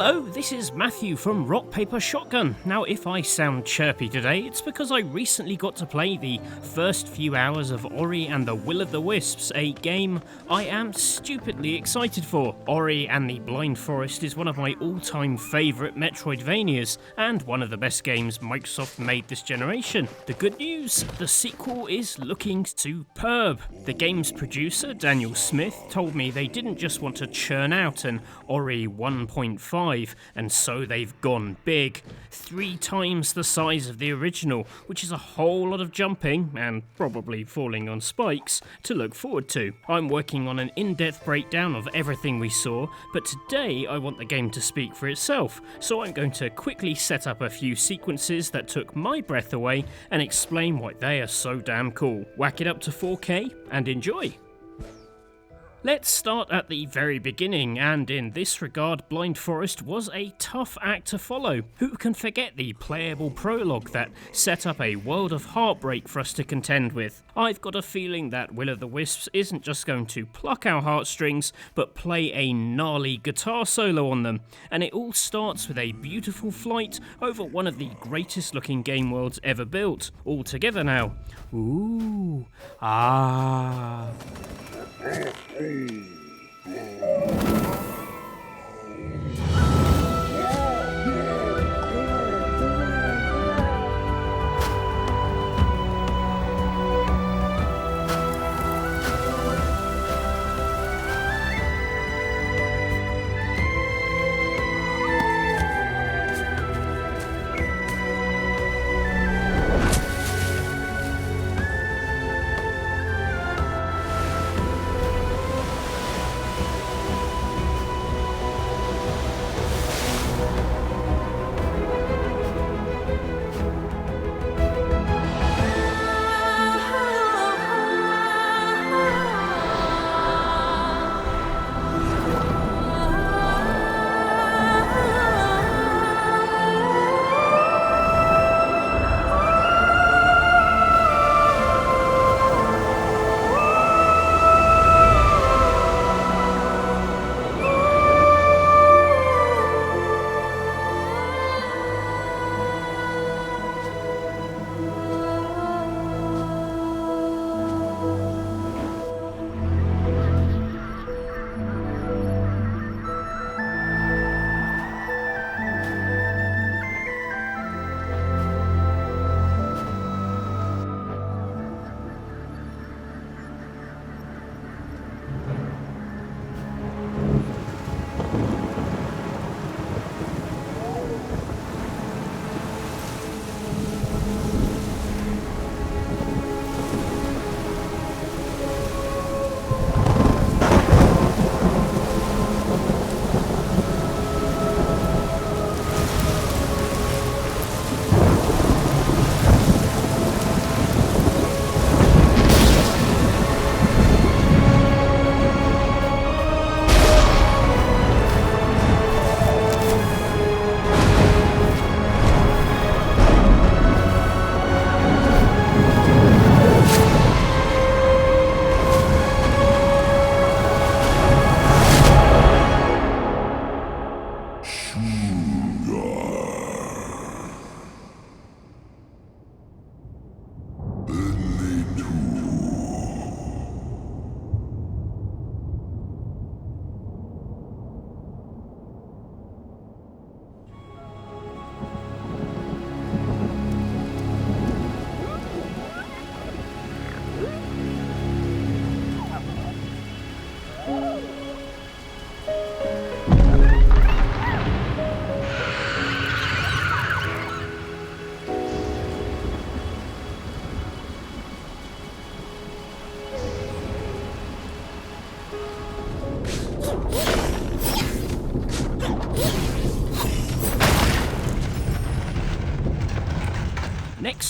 Hello, this is Matthew from Rock Paper Shotgun. Now, if I sound chirpy today, it's because I recently got to play the first few hours of Ori and the Will of the Wisps, a game I am stupidly excited for. Ori and the Blind Forest is one of my all-time favourite Metroidvanias, and one of the best games Microsoft made this generation. The good news, the sequel is looking superb. The game's producer, Daniel Smith, told me they didn't just want to churn out an Ori 1.5, and so they've gone big. 3 times the size of the original, which is a whole lot of jumping, and probably falling on spikes, to look forward to. I'm working on an in-depth breakdown of everything we saw, but today I want the game to speak for itself, so I'm going to quickly set up a few sequences that took my breath away and explain why they are so damn cool. Whack it up to 4K and enjoy! Let's start at the very beginning, and in this regard, Blind Forest was a tough act to follow. Who can forget the playable prologue that set up a world of heartbreak for us to contend with? I've got a feeling that Will of the Wisps isn't just going to pluck our heartstrings, but play a gnarly guitar solo on them, and it all starts with a beautiful flight over one of the greatest looking game worlds ever built. All together now. Ooh, ah.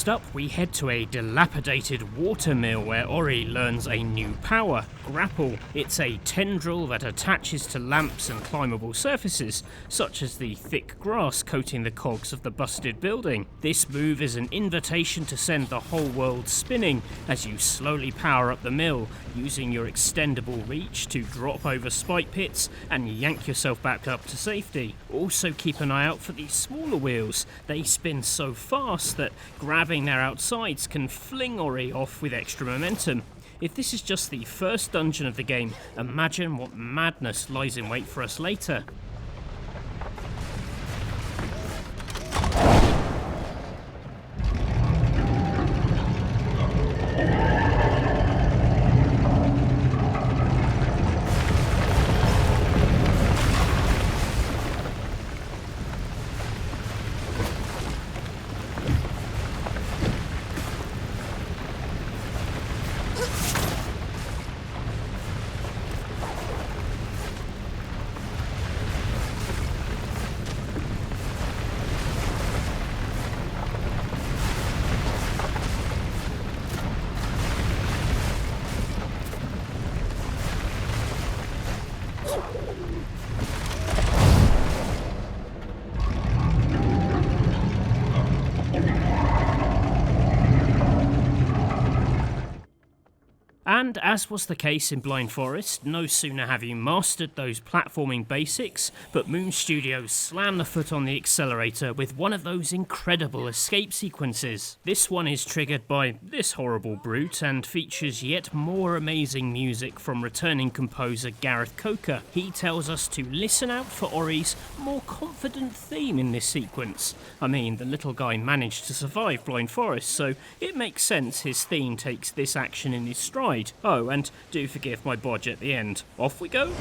First up, we head to a dilapidated water mill where Ori learns a new power, grapple. It's a tendril that attaches to lamps and climbable surfaces, such as the thick grass coating the cogs of the busted building. This move is an invitation to send the whole world spinning as you slowly power up the mill, using your extendable reach to drop over spike pits and yank yourself back up to safety. Also keep an eye out for these smaller wheels. They spin so fast that grabbing their outsides can fling Ori off with extra momentum. If this is just the first dungeon of the game, imagine what madness lies in wait for us later. And as was the case in Blind Forest, no sooner have you mastered those platforming basics, but Moon Studios slam the foot on the accelerator with one of those incredible escape sequences. This one is triggered by this horrible brute and features yet more amazing music from returning composer Gareth. He tells us to listen out for Ori's more confident theme in this sequence. I mean, the little guy managed to survive Blind Forest, so it makes sense his theme takes this action in his stride. Oh, and do forgive my bodge at the end. Off we go!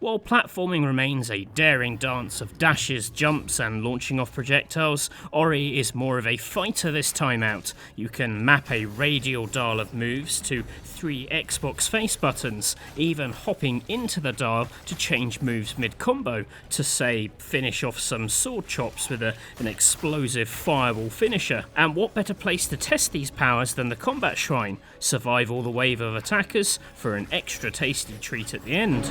While platforming remains a daring dance of dashes, jumps and launching off projectiles, Ori is more of a fighter this time out. You can map a radial dial of moves to 3 Xbox face buttons, even hopping into the dial to change moves mid-combo to, say, finish off some sword chops with an explosive fireball finisher. And what better place to test these powers than the combat shrine? Survive all the wave of attackers for an extra tasty treat at the end.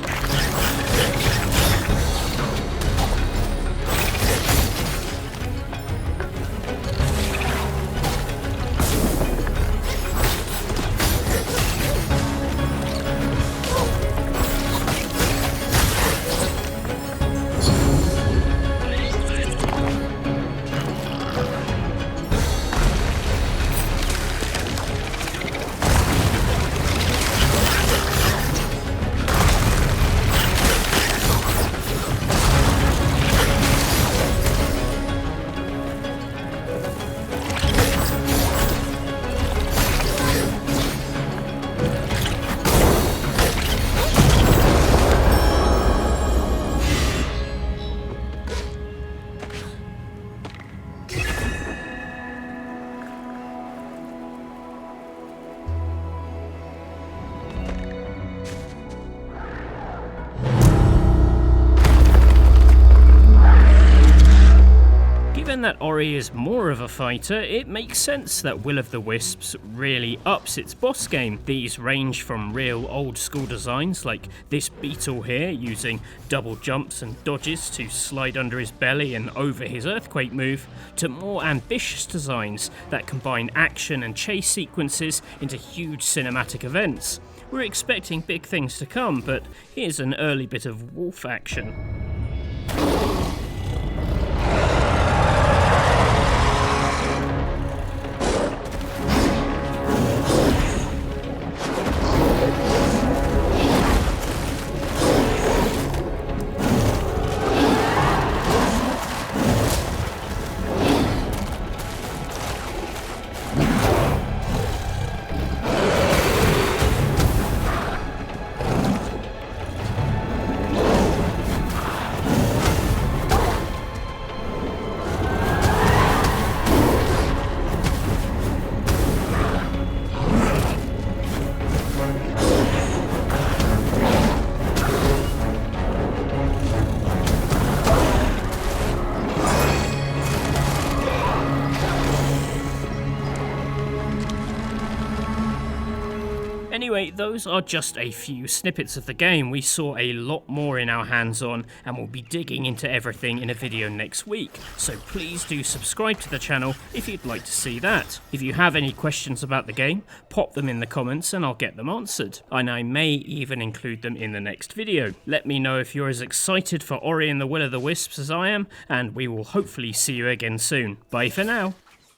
Given that Ori is more of a fighter, it makes sense that Will of the Wisps really ups its boss game. These range from real old school designs like this beetle here using double jumps and dodges to slide under his belly and over his earthquake move, to more ambitious designs that combine action and chase sequences into huge cinematic events. We're expecting big things to come, but here's an early bit of wolf action. Anyway, those are just a few snippets of the game. We saw a lot more in our hands-on, and we'll be digging into everything in a video next week, so please do subscribe to the channel if you'd like to see that. If you have any questions about the game, pop them in the comments and I'll get them answered, and I may even include them in the next video. Let me know if you're as excited for Ori and the Will of the Wisps as I am, and we will hopefully see you again soon. Bye for now.